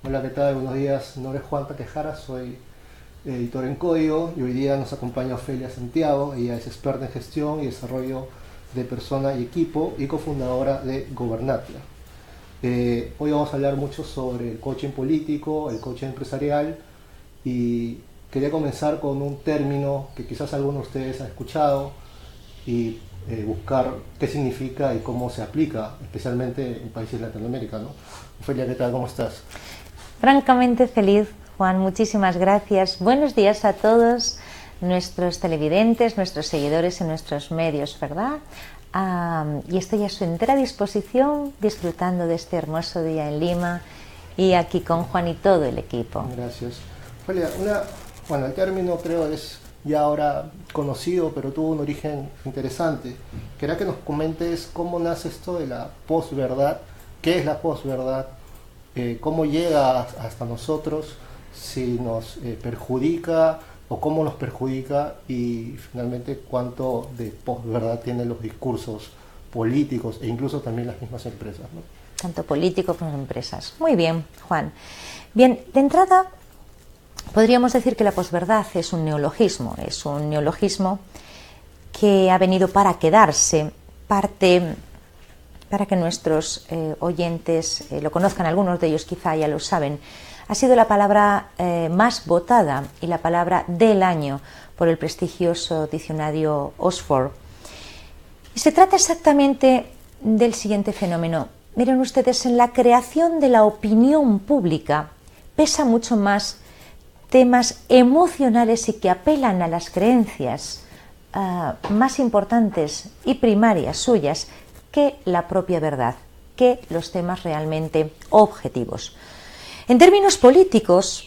Hola, ¿qué tal? Buenos días. Mi nombre es Juan Tejara, soy editor en Código y hoy día nos acompaña Ofelia Santiago. Ella es experta en gestión y desarrollo de persona y equipo y cofundadora de Gobernatia. Hoy vamos a hablar mucho sobre el coaching político, el coaching empresarial y quería comenzar con un término que quizás algunos de ustedes han escuchado y buscar qué significa y cómo se aplica, especialmente en países de Latinoamérica, ¿no? Ofelia, ¿qué tal? ¿Cómo estás? Francamente feliz, Juan, muchísimas gracias. Buenos días a todos nuestros televidentes, nuestros seguidores en nuestros medios, ¿verdad? Y estoy a su entera disposición disfrutando de este hermoso día en Lima y aquí con Juan y todo el equipo. Gracias. Ofelia, el término creo es ya ahora conocido, pero tuvo un origen interesante. Quería que nos comentes cómo nace esto de la posverdad, qué es la posverdad, cómo llega hasta nosotros, si nos perjudica o cómo nos perjudica y finalmente cuánto de posverdad tienen los discursos políticos e incluso también las mismas empresas, ¿no? Tanto políticos como empresas. Muy bien, Juan. Bien, de entrada podríamos decir que la posverdad es un neologismo que ha venido para quedarse, para que nuestros oyentes lo conozcan, algunos de ellos quizá ya lo saben, ha sido la palabra más votada y la palabra del año por el prestigioso diccionario Oxford. Y se trata exactamente del siguiente fenómeno. Miren ustedes, en la creación de la opinión pública pesa mucho más temas emocionales y que apelan a las creencias más importantes y primarias suyas que la propia verdad, que los temas realmente objetivos. En términos políticos,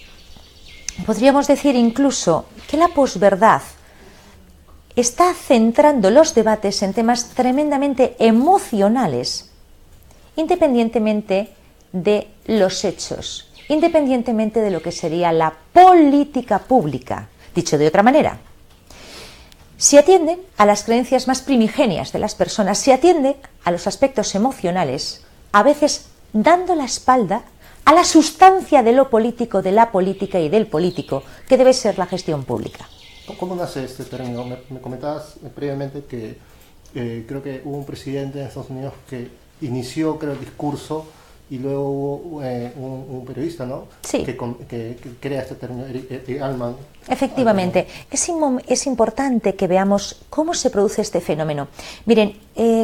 podríamos decir incluso que la posverdad está centrando los debates en temas tremendamente emocionales, independientemente de los hechos, independientemente de lo que sería la política pública. Dicho de otra manera, se atienden a las creencias más primigenias de las personas, se atiende a los aspectos emocionales, a veces dando la espalda a la sustancia de lo político, de la política y del político, que debe ser la gestión pública. ¿Cómo nace este término? Me comentabas previamente que creo que hubo un presidente en Estados Unidos que inició, el discurso y luego hubo un periodista, ¿no? Sí. Que crea este término, Eric Allman. Efectivamente, es importante que veamos cómo se produce este fenómeno. Miren,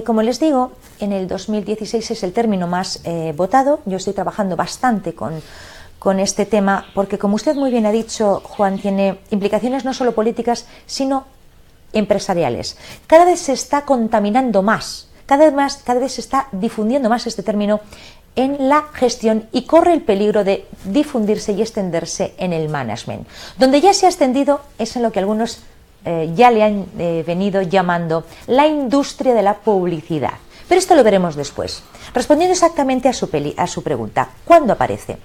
como les digo, en el 2016 es el término más votado. Yo estoy trabajando bastante con este tema porque, como usted muy bien ha dicho, Juan, tiene implicaciones no solo políticas, sino empresariales. Cada vez se está contaminando más, cada vez se está difundiendo más este término en la gestión y corre el peligro de difundirse y extenderse en el management. Donde ya se ha extendido es en lo que algunos ya le han venido llamando la industria de la publicidad. Pero esto lo veremos después. Respondiendo exactamente a su pregunta, ¿cuándo aparece?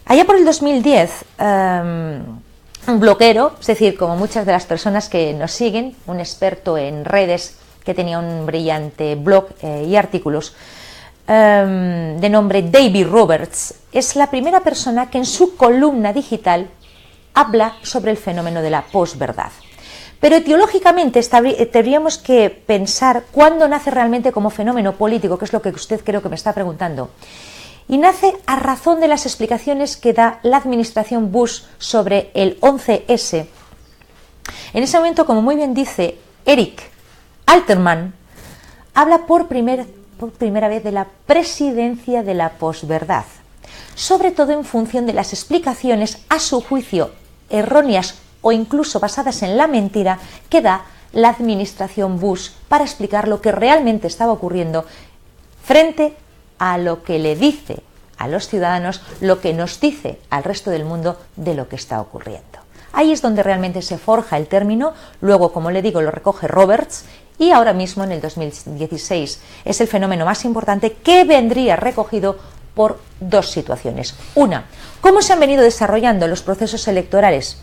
Allá por el 2010, un bloguero, es decir, como muchas de las personas que nos siguen, un experto en redes que tenía un brillante blog y artículos, de nombre David Roberts, es la primera persona que en su columna digital habla sobre el fenómeno de la posverdad. Pero etiológicamente tendríamos que pensar cuándo nace realmente como fenómeno político, que es lo que usted creo que me está preguntando. Y nace a razón de las explicaciones que da la administración Bush sobre el 11S. En ese momento, como muy bien dice Eric Alterman, habla por primera vez de la presidencia de la posverdad, sobre todo en función de las explicaciones, a su juicio, erróneas o incluso basadas en la mentira que da la administración Bush para explicar lo que realmente estaba ocurriendo frente a lo que le dice a los ciudadanos, lo que nos dice al resto del mundo de lo que está ocurriendo. Ahí es donde realmente se forja el término, luego, como le digo, lo recoge Roberts y ahora mismo, en el 2016, es el fenómeno más importante que vendría recogido por dos situaciones. Una, cómo se han venido desarrollando los procesos electorales,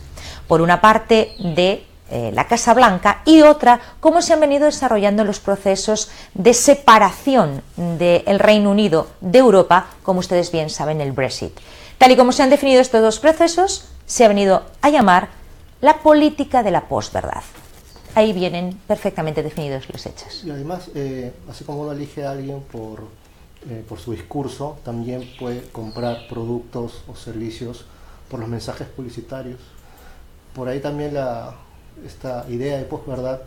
por una parte de la Casa Blanca, y otra, cómo se han venido desarrollando los procesos de separación del Reino Unido de Europa, como ustedes bien saben, el Brexit. Tal y como se han definido estos dos procesos, se ha venido a llamar la política de la posverdad. Ahí vienen perfectamente definidos los hechos. Y además, así como uno elige a alguien por su discurso, también puede comprar productos o servicios por los mensajes publicitarios. Por ahí también esta idea de posverdad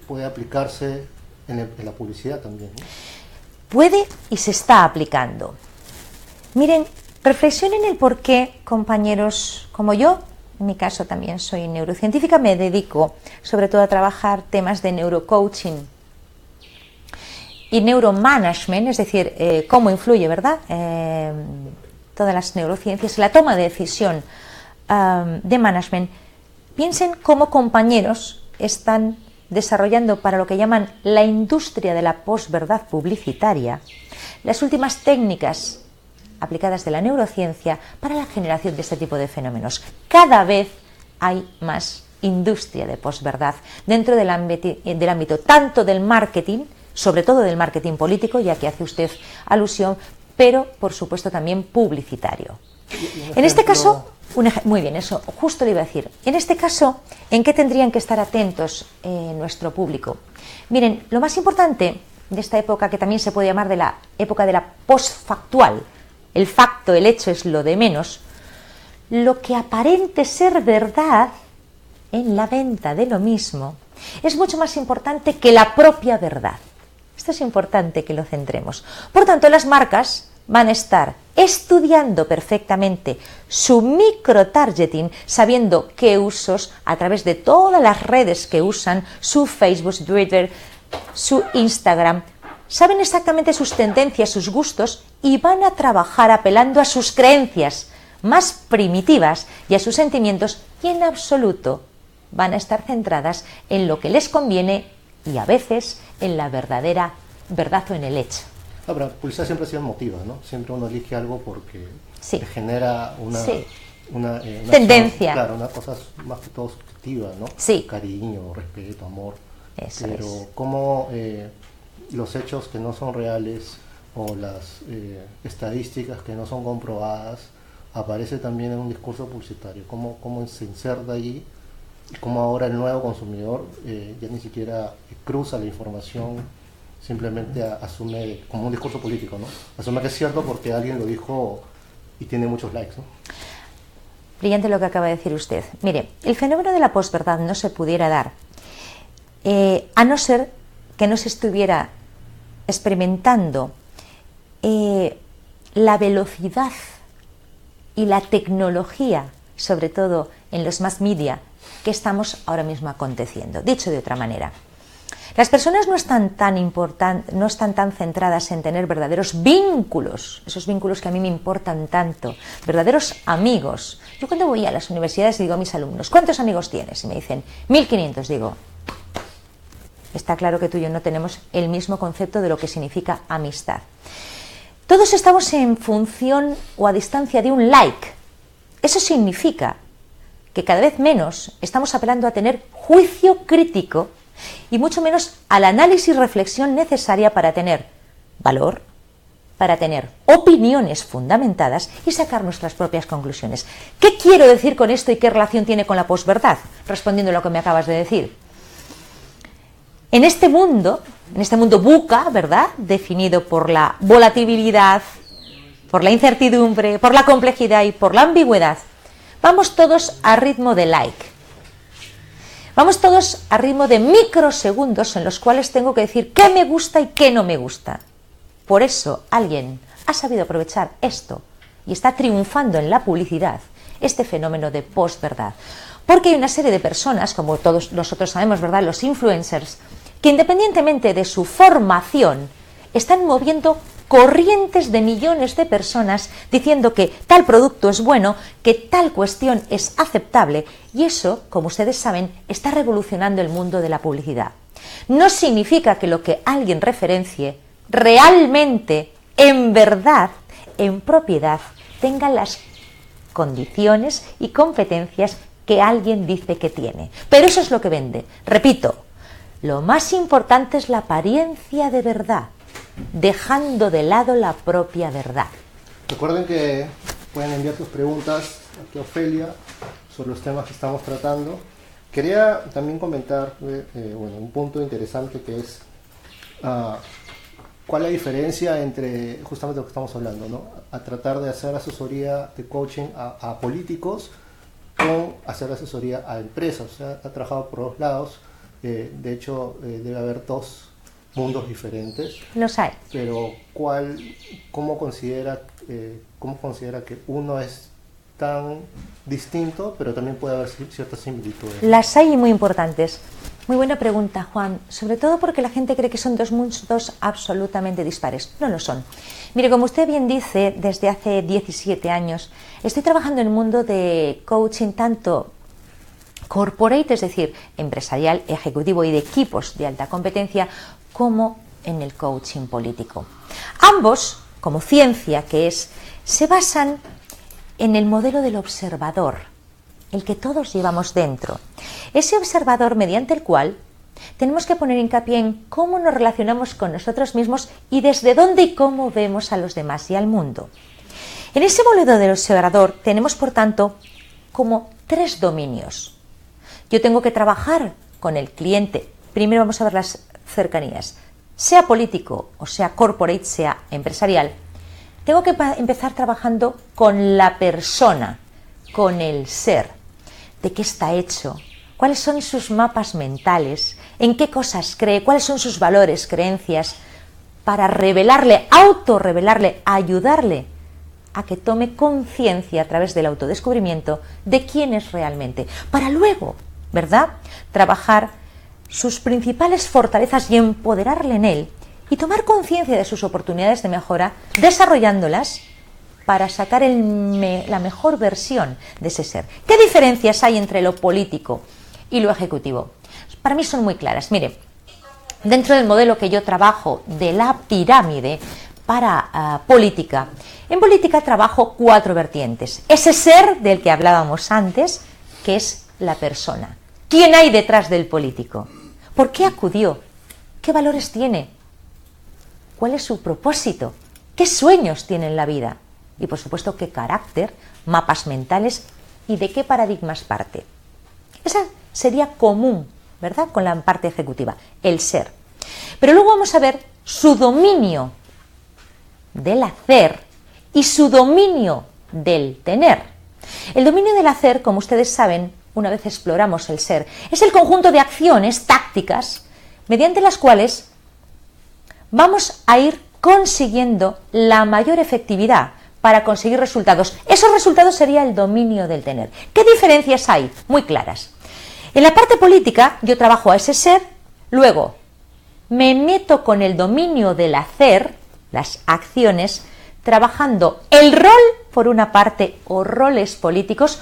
puede aplicarse en la publicidad también, ¿no? Puede y se está aplicando. Miren, reflexionen el por qué, compañeros como yo, en mi caso también soy neurocientífica, me dedico sobre todo a trabajar temas de neurocoaching y neuromanagement, es decir, cómo influye, ¿verdad? Todas las neurociencias, la toma de decisión de management. Piensen cómo compañeros están desarrollando para lo que llaman la industria de la posverdad publicitaria las últimas técnicas aplicadas de la neurociencia para la generación de este tipo de fenómenos. Cada vez hay más industria de posverdad dentro del ámbito tanto del marketing, sobre todo del marketing político, ya que hace usted alusión, pero por supuesto también publicitario. En este caso, muy bien, eso justo le iba a decir. En este caso, ¿en qué tendrían que estar atentos nuestro público? Miren, lo más importante de esta época, que también se puede llamar de la época de la postfactual, el facto, el hecho es lo de menos, lo que aparente ser verdad en la venta de lo mismo es mucho más importante que la propia verdad. Esto es importante que lo centremos. Por tanto, las marcas van a estar estudiando perfectamente su micro-targeting, sabiendo qué usos a través de todas las redes que usan, su Facebook, su Twitter, su Instagram, saben exactamente sus tendencias, sus gustos y van a trabajar apelando a sus creencias más primitivas y a sus sentimientos, y en absoluto van a estar centradas en lo que les conviene y a veces en la verdadera verdad o en el hecho. No, pero la publicidad siempre ha sido emotiva, ¿no? Siempre uno elige algo porque sí. le genera una tendencia. Claro, una cosa más que todo subjetiva, ¿no? Sí. Cariño, respeto, amor. Eso pero es. Cómo los hechos que no son reales o las estadísticas que no son comprobadas aparece también en un discurso publicitario. Cómo se inserta allí y cómo ahora el nuevo consumidor ya ni siquiera cruza la información, simplemente asume como un discurso político, ¿no? Asume que es cierto porque alguien lo dijo y tiene muchos likes, ¿no? Brillante lo que acaba de decir usted. Mire, el fenómeno de la posverdad no se pudiera dar a no ser que no se estuviera experimentando la velocidad y la tecnología, sobre todo en los mass media, que estamos ahora mismo aconteciendo. Dicho de otra manera, las personas no están tan centradas en tener verdaderos vínculos, esos vínculos que a mí me importan tanto, verdaderos amigos. Yo cuando voy a las universidades digo a mis alumnos, ¿cuántos amigos tienes? Y me dicen, 1500, digo. Está claro que tú y yo no tenemos el mismo concepto de lo que significa amistad. Todos estamos en función o a distancia de un like. Eso significa que cada vez menos estamos apelando a tener juicio crítico y mucho menos al análisis y reflexión necesaria para tener valor, para tener opiniones fundamentadas y sacar nuestras propias conclusiones. ¿Qué quiero decir con esto y qué relación tiene con la posverdad? Respondiendo a lo que me acabas de decir. En este mundo VUCA, ¿verdad?, definido por la volatilidad, por la incertidumbre, por la complejidad y por la ambigüedad, vamos todos a ritmo de like. Vamos todos a ritmo de microsegundos en los cuales tengo que decir qué me gusta y qué no me gusta. Por eso alguien ha sabido aprovechar esto y está triunfando en la publicidad este fenómeno de posverdad. Porque hay una serie de personas, como todos nosotros sabemos, ¿verdad?, los influencers, que independientemente de su formación, están moviendo corrientes de millones de personas diciendo que tal producto es bueno, que tal cuestión es aceptable, y eso, como ustedes saben, está revolucionando el mundo de la publicidad. No significa que lo que alguien referencie realmente, en verdad, en propiedad, tenga las condiciones y competencias que alguien dice que tiene. Pero eso es lo que vende. Repito, lo más importante es la apariencia de verdad, dejando de lado la propia verdad. Recuerden que pueden enviar sus preguntas aquí a Ofelia sobre los temas que estamos tratando. Quería también comentar un punto interesante que es cuál es la diferencia entre justamente lo que estamos hablando, ¿no? A tratar de hacer asesoría de coaching a políticos con hacer asesoría a empresas. O sea, ha trabajado por dos lados. De hecho, debe haber dos mundos diferentes. Los hay. Pero ¿cómo considera que uno es tan distinto, pero también puede haber ciertas similitudes? Las hay, muy importantes. Muy buena pregunta, Juan, sobre todo porque la gente cree que son dos mundos absolutamente dispares. No lo son. Mire, como usted bien dice, desde hace 17 años estoy trabajando en el mundo de coaching tanto corporate, es decir, empresarial, ejecutivo y de equipos de alta competencia, como en el coaching político. Ambos, como ciencia que es, se basan en el modelo del observador, el que todos llevamos dentro. Ese observador mediante el cual tenemos que poner hincapié en cómo nos relacionamos con nosotros mismos y desde dónde y cómo vemos a los demás y al mundo. En ese modelo del observador tenemos, por tanto, como 3 dominios. Yo tengo que trabajar con el cliente. Primero vamos a ver las cercanías. Sea político o sea corporate, sea empresarial, tengo que empezar trabajando con la persona, con el ser. ¿De qué está hecho? ¿Cuáles son sus mapas mentales? ¿En qué cosas cree? ¿Cuáles son sus valores, creencias? Para revelarle, autorrevelarle, ayudarle a que tome conciencia a través del autodescubrimiento de quién es realmente. Para luego, ¿verdad?, trabajar sus principales fortalezas y empoderarle en él y tomar conciencia de sus oportunidades de mejora, desarrollándolas para sacar la mejor versión de ese ser. ¿Qué diferencias hay entre lo político y lo ejecutivo? Para mí son muy claras. Mire, dentro del modelo que yo trabajo de la pirámide para política, en política trabajo 4 vertientes. Ese ser del que hablábamos antes, que es la persona. ¿Quién hay detrás del político? ¿Por qué acudió? ¿Qué valores tiene? ¿Cuál es su propósito? ¿Qué sueños tiene en la vida? Y por supuesto, ¿qué carácter, mapas mentales y de qué paradigmas parte? Esa sería común, ¿verdad?, con la parte ejecutiva, el ser. Pero luego vamos a ver su dominio del hacer y su dominio del tener. El dominio del hacer, como ustedes saben, una vez exploramos el ser, es el conjunto de acciones tácticas mediante las cuales vamos a ir consiguiendo la mayor efectividad para conseguir resultados. Esos resultados sería el dominio del tener. ¿Qué diferencias hay? Muy claras. En la parte política yo trabajo a ese ser, luego me meto con el dominio del hacer, las acciones, trabajando el rol por una parte o roles políticos.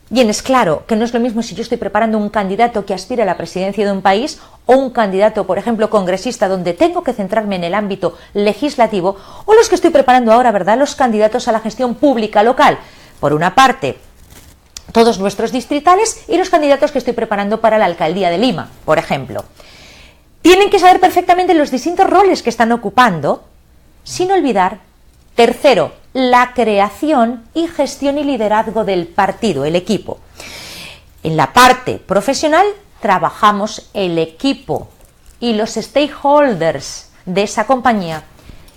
Bien, es claro que no es lo mismo si yo estoy preparando un candidato que aspira a la presidencia de un país o un candidato, por ejemplo, congresista, donde tengo que centrarme en el ámbito legislativo, o los que estoy preparando ahora, ¿verdad?, los candidatos a la gestión pública local. Por una parte, todos nuestros distritales y los candidatos que estoy preparando para la alcaldía de Lima, por ejemplo. Tienen que saber perfectamente los distintos roles que están ocupando, sin olvidar, tercero, la creación y gestión y liderazgo del partido, el equipo. En la parte profesional trabajamos el equipo y los stakeholders de esa compañía.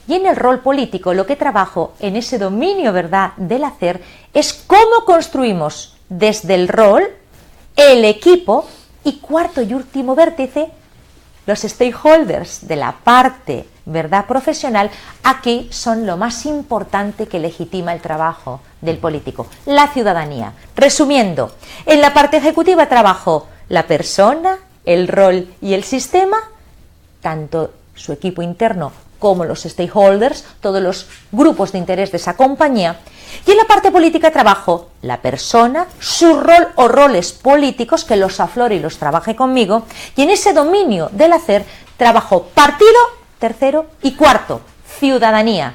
Y en el rol político lo que trabajo en ese dominio, ¿verdad?, del hacer es cómo construimos desde el rol, el equipo y cuarto y último vértice, los stakeholders de la parte, ¿verdad?, profesional. Aquí son lo más importante que legitima el trabajo del político, la ciudadanía. Resumiendo, en la parte ejecutiva trabajo la persona, el rol y el sistema, tanto su equipo interno como los stakeholders, todos los grupos de interés de esa compañía. Y en la parte política trabajo la persona, su rol o roles políticos, que los aflore y los trabaje conmigo. Y en ese dominio del hacer trabajo partido, tercero y cuarto, ciudadanía,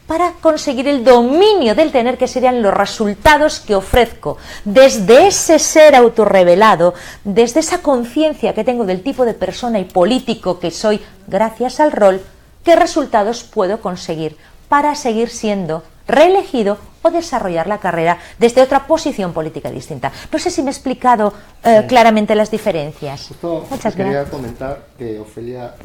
para conseguir el dominio del tener, que serían los resultados que ofrezco desde ese ser autorrevelado, desde esa conciencia que tengo del tipo de persona y político que soy gracias al rol. ¿Qué resultados puedo conseguir para seguir siendo reelegido o desarrollar la carrera desde otra posición política distinta. No sé si me he explicado claramente las diferencias. Justo Muchas quería gracias. comentar que Ofelia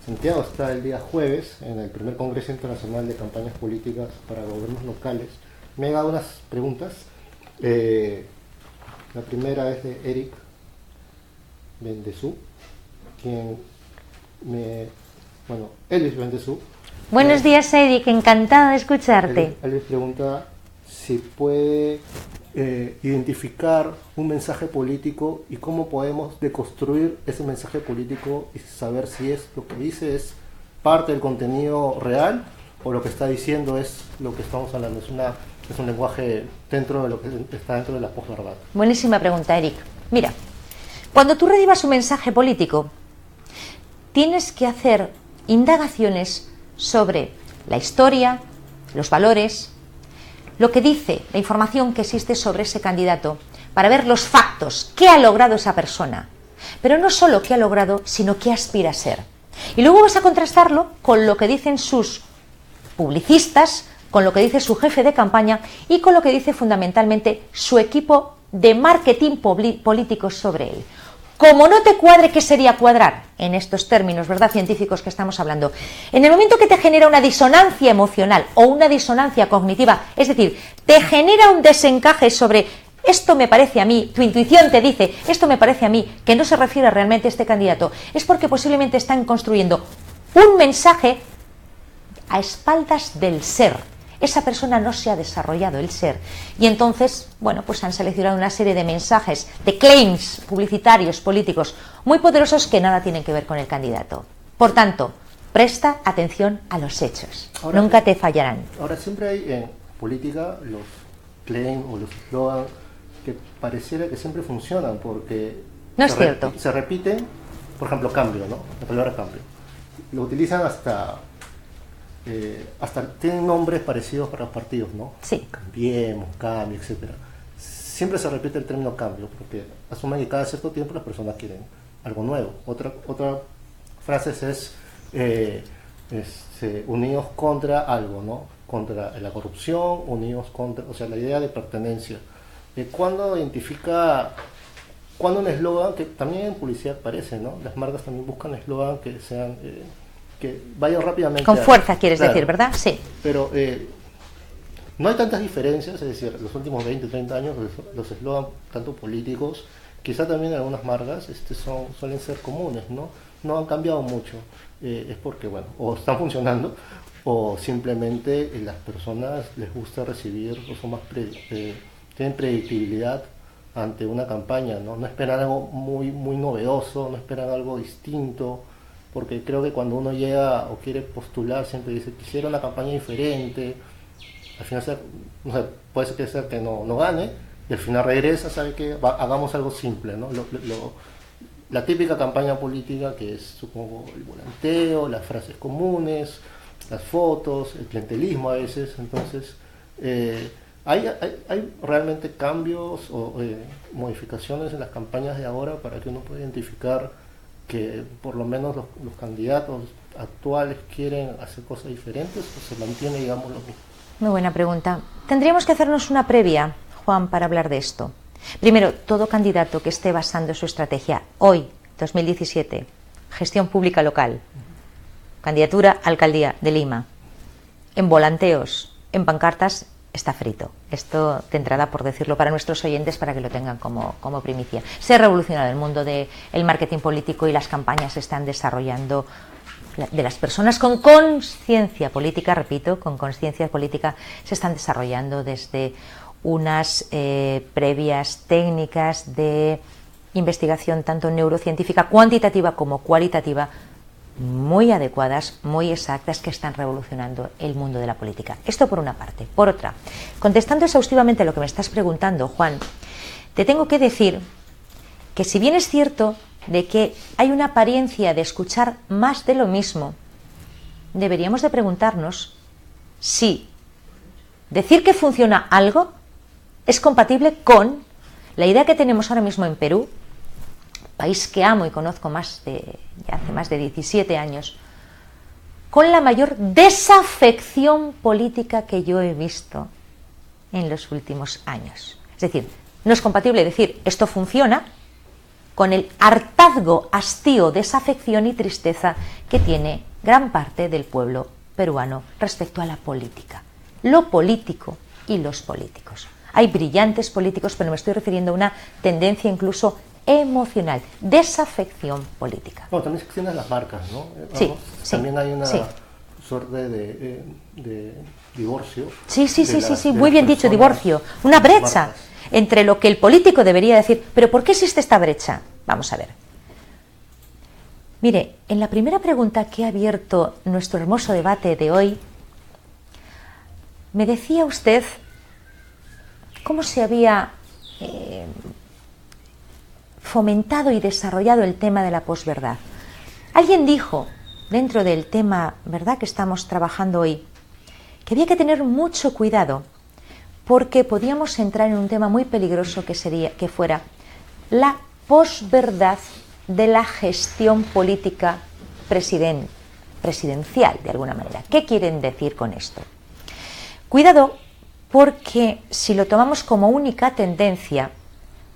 Santiago está el día jueves en el primer Congreso Internacional de Campañas Políticas para Gobiernos Locales. Me ha dado unas preguntas. La primera es de Eric Bendezú, Elvis Bendezú. Buenos días, Eric, encantada de escucharte. Él les pregunta si puede identificar un mensaje político y cómo podemos deconstruir ese mensaje político y saber si es lo que dice es parte del contenido real o lo que está diciendo es lo que estamos hablando. Es un lenguaje dentro de lo que está dentro de la posverdad. Buenísima pregunta, Eric. Mira, cuando tú recibas un mensaje político, tienes que hacer indagaciones sobre la historia, los valores, lo que dice, la información que existe sobre ese candidato, para ver los factos, qué ha logrado esa persona. Pero no solo qué ha logrado, sino qué aspira a ser. Y luego vas a contrastarlo con lo que dicen sus publicistas, con lo que dice su jefe de campaña y con lo que dice fundamentalmente su equipo de marketing político sobre él. Como no te cuadre, ¿qué sería cuadrar? En estos términos, ¿verdad?, científicos que estamos hablando. En el momento que te genera una disonancia emocional o una disonancia cognitiva, es decir, te genera un desencaje sobre esto me parece a mí, tu intuición te dice, esto me parece a mí, que no se refiere realmente a este candidato, es porque posiblemente están construyendo un mensaje a espaldas del ser. Esa persona no se ha desarrollado el ser y entonces, bueno, pues han seleccionado una serie de mensajes, de claims publicitarios, políticos muy poderosos que nada tienen que ver con el candidato. Por tanto, presta atención a los hechos, nunca te fallarán. Ahora siempre hay en política los claims o los slogans que pareciera que siempre funcionan porque no es cierto. Se repiten, por ejemplo, cambio, ¿no? La palabra cambio. Lo utilizan hasta tienen nombres parecidos para los partidos, ¿no? Sí. Cambiemos, cambio, etcétera. Siempre se repite el término cambio, porque asumen que cada cierto tiempo las personas quieren algo nuevo. Otra frase es unidos contra algo, ¿no? Contra la corrupción, unidos contra, o sea, la idea de pertenencia. Cuando un eslogan, que también en publicidad aparece, ¿no? Las marcas también buscan eslogan que sean que vayan rápidamente. Con fuerza, quieres claro, decir, ¿verdad? Sí. Pero no hay tantas diferencias, es decir, los últimos 20, 30 años los eslogans, tanto políticos, quizá también algunas marcas, suelen ser comunes, ¿no? No han cambiado mucho. Es porque, bueno, o están funcionando, o simplemente las personas les gusta recibir, o son más tienen predictibilidad ante una campaña, ¿no? No esperan algo muy, muy novedoso, no esperan algo distinto. Porque creo que cuando uno llega o quiere postular siempre dice quisiera una campaña diferente, al final puede ser que no gane y al final regresa, sabe que hagamos algo simple, ¿no? La típica campaña política que es, supongo, el volanteo, las frases comunes, las fotos, el clientelismo a veces. Entonces hay realmente cambios o modificaciones en las campañas de ahora para que uno pueda identificar que por lo menos los candidatos actuales quieren hacer cosas diferentes o se mantiene, digamos, lo mismo. Muy buena pregunta. Tendríamos que hacernos una previa, Juan, para hablar de esto. Primero, todo candidato que esté basando su estrategia hoy, 2017, gestión pública local, candidatura a alcaldía de Lima, en volanteos, en pancartas, está frito. Esto de entrada, por decirlo para nuestros oyentes, para que lo tengan como primicia. Se ha revolucionado el mundo del marketing político y las campañas se están desarrollando de las personas con conciencia política, repito, con conciencia política, se están desarrollando desde unas previas técnicas de investigación tanto neurocientífica, cuantitativa como cualitativa, muy adecuadas, muy exactas, que están revolucionando el mundo de la política. Esto por una parte. Por otra, contestando exhaustivamente lo que me estás preguntando, Juan, te tengo que decir que si bien es cierto de que hay una apariencia de escuchar más de lo mismo, deberíamos de preguntarnos si decir que funciona algo es compatible con la idea que tenemos ahora mismo en Perú, país que amo y conozco ya hace más de 17 años, con la mayor desafección política que yo he visto en los últimos años. Es decir, no es compatible decir esto funciona con el hartazgo, hastío, desafección y tristeza que tiene gran parte del pueblo peruano respecto a la política, lo político y los políticos. Hay brillantes políticos, pero me estoy refiriendo a una tendencia incluso emocional, desafección política. No, también se extienden las marcas, ¿no? Sí, también hay una sí. suerte de divorcio. Sí, muy bien dicho, divorcio. Una brecha entre lo que el político debería decir. ¿Pero por qué existe esta brecha? Vamos a ver. Mire, en la primera pregunta que ha abierto nuestro hermoso debate de hoy, me decía usted cómo se había fomentado y desarrollado el tema de la posverdad. Alguien dijo, dentro del tema, ¿verdad?, que estamos trabajando hoy, que había que tener mucho cuidado porque podíamos entrar en un tema muy peligroso que fuera la posverdad de la gestión política presidencial, de alguna manera. ¿Qué quieren decir con esto? Cuidado, porque si lo tomamos como única tendencia,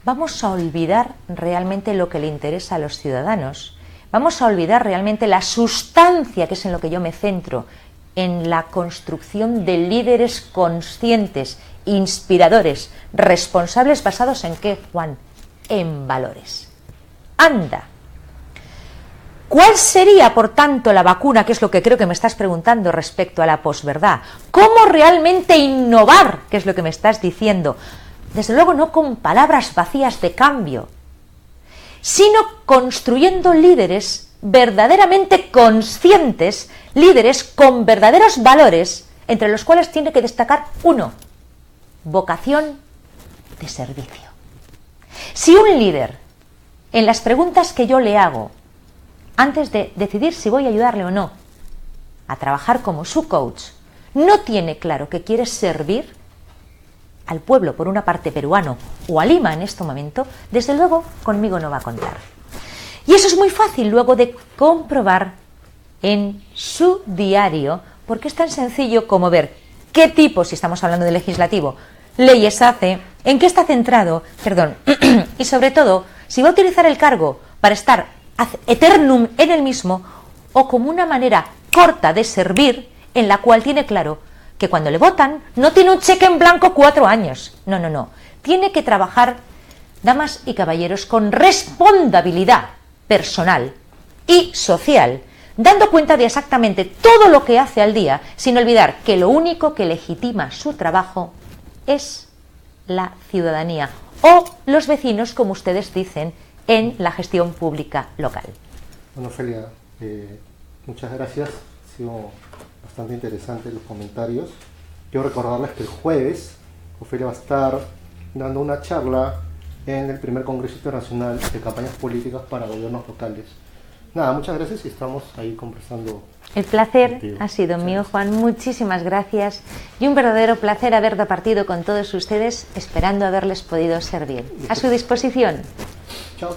vamos a olvidar realmente lo que le interesa a los ciudadanos. Vamos a olvidar realmente la sustancia, que es en lo que yo me centro, en la construcción de líderes conscientes, inspiradores, responsables, basados en ¿qué, Juan? En valores. Anda. ¿Cuál sería, por tanto, la vacuna, que es lo que creo que me estás preguntando respecto a la posverdad? ¿Cómo realmente innovar, que es lo que me estás diciendo? Desde luego no con palabras vacías de cambio, sino construyendo líderes verdaderamente conscientes, líderes con verdaderos valores, entre los cuales tiene que destacar uno: vocación de servicio. Si un líder, en las preguntas que yo le hago, antes de decidir si voy a ayudarle o no a trabajar como su coach, no tiene claro que quiere servir al pueblo, por una parte peruano, o a Lima en este momento, desde luego conmigo no va a contar. Y eso es muy fácil luego de comprobar en su diario, porque es tan sencillo como ver qué tipo, si estamos hablando de legislativo, leyes hace, en qué está centrado, y sobre todo, si va a utilizar el cargo para estar ad eternum en el mismo, o como una manera corta de servir, en la cual tiene claro que cuando le votan no tiene un cheque en blanco 4 años. No. Tiene que trabajar, damas y caballeros, con responsabilidad personal y social, dando cuenta de exactamente todo lo que hace al día, sin olvidar que lo único que legitima su trabajo es la ciudadanía o los vecinos, como ustedes dicen, en la gestión pública local. Bueno, Ofelia, muchas gracias. Ha sido bastante interesante los comentarios. Quiero recordarles que el jueves Ofelia va a estar dando una charla en el primer Congreso Internacional de Campañas Políticas para Gobiernos Locales. Nada, muchas gracias y estamos ahí conversando. El placer ha sido mío, Juan. Muchísimas gracias y un verdadero placer haber compartido con todos ustedes, esperando haberles podido servir. A su disposición. Chao.